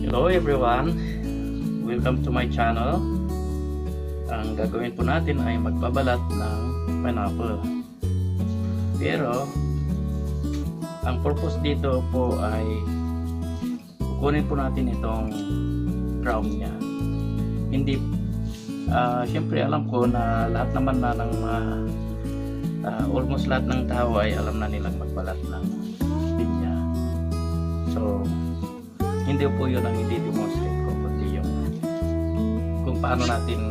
Hello everyone, welcome to my channel. Ang gagawin po natin ay magbabalat ng pineapple. Pero ang purpose dito po ay kukunin po natin itong crown niya. Hindi syempre alam ko na lahat naman na ng almost lahat ng tao ay alam na nilang magbalat ng pinya. So hindi po yun ang i-demonstrate ko, kundi yung kung paano natin,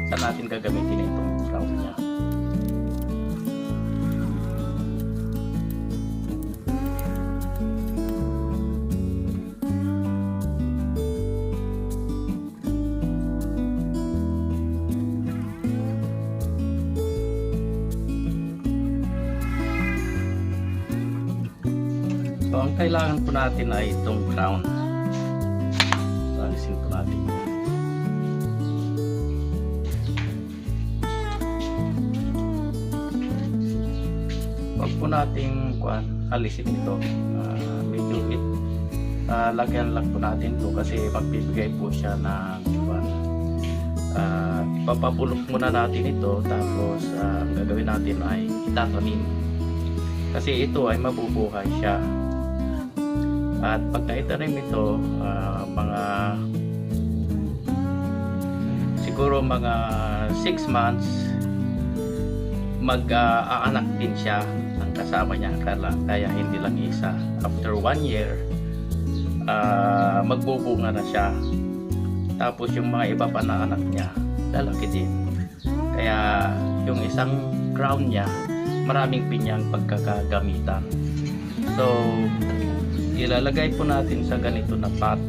saan natin gagamitin itong crown niya. So ang kailangan po natin ay itong crown. Alisin po natin. Huwag po nating alisin ito. Medyo lagyan lang po natin ito kasi magbibigay po siya ng papapulok muna natin ito, tapos ang gagawin natin ay itatanim kasi ito ay mabubuhay siya. At pag naitanim ito, siguro mga 6 months, mag-aanak din siya ang kasama niya, kaya hindi lang isa. After 1 year, magbubunga na siya. Tapos yung mga iba pa na anak niya, lalaki din. Kaya yung isang crown niya, maraming pinyang pagkakagamitan. So ilalagay po natin sa ganito na pot.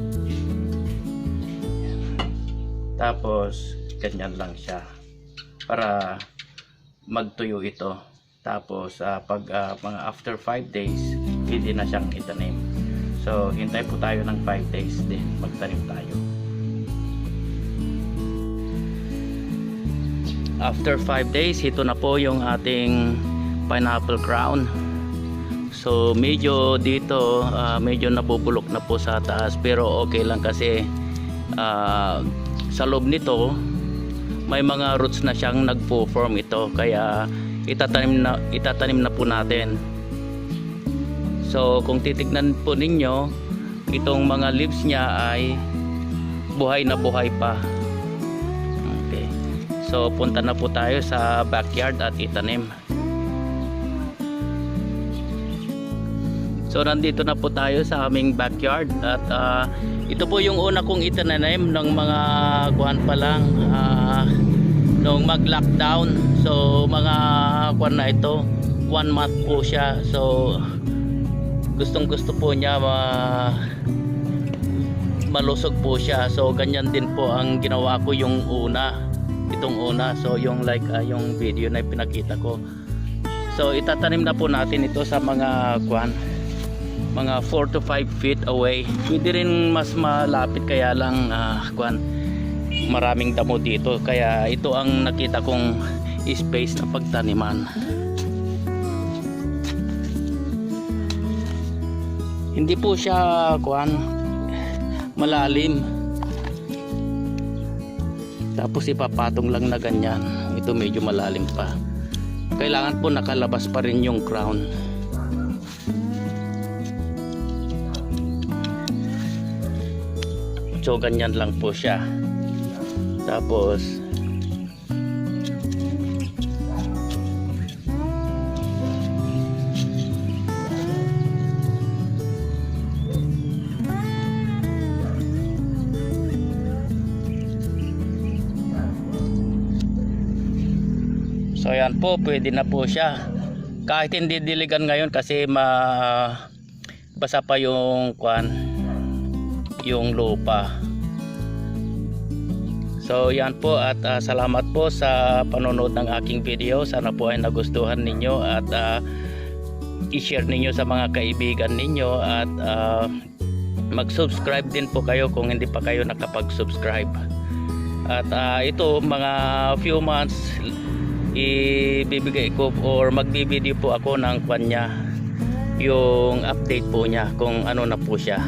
Tapos ganyan lang siya para magtuyo ito. Tapos pag mga after 5 days, hindi na siyang itanim. So hintay po tayo ng 5 days din magtanim tayo. After 5 days, ito na po yung ating pineapple crown. So medyo dito medyo nabubulok na po sa taas, pero okay lang kasi sa loob nito may mga roots na siyang nagpo-form ito, kaya itatanim na po natin. So kung titignan po ninyo, itong mga leaves niya ay buhay na buhay pa. Okay. So punta na po tayo sa backyard at itanim. So nandito na po tayo sa aming backyard at ito po yung una kong itananim ng mga kuwan pa lang nung mag-lockdown. So mga kuwan na ito, 1 month po siya. So gustong gusto po niya malusog po siya. So ganyan din po ang ginawa ko yung itong una. So yung yung video na pinakita ko. So itatanim na po natin ito sa mga kuwan, mga 4 to 5 feet away. Pwede rin mas malapit, kaya lang maraming damo dito, kaya ito ang nakita kong space na pagtaniman. Hindi po siya malalim, tapos ipapatong lang na ganyan. Ito medyo malalim pa, kailangan po nakalabas pa rin yung crown. So ganyan lang po siya. Tapos so ayan po, pwede na po siya. Kahit hindi diligan ngayon kasi basa pa yung yung lupa. So yan po, at salamat po sa panonood ng aking video. Sana po ay nagustuhan ninyo at i-share ninyo sa mga kaibigan ninyo, at mag-subscribe din po kayo kung hindi pa kayo nakapag-subscribe. At ito mga few months ibibigay ko or magbibideo po ako ng kanya, yung update po niya kung ano na po siya.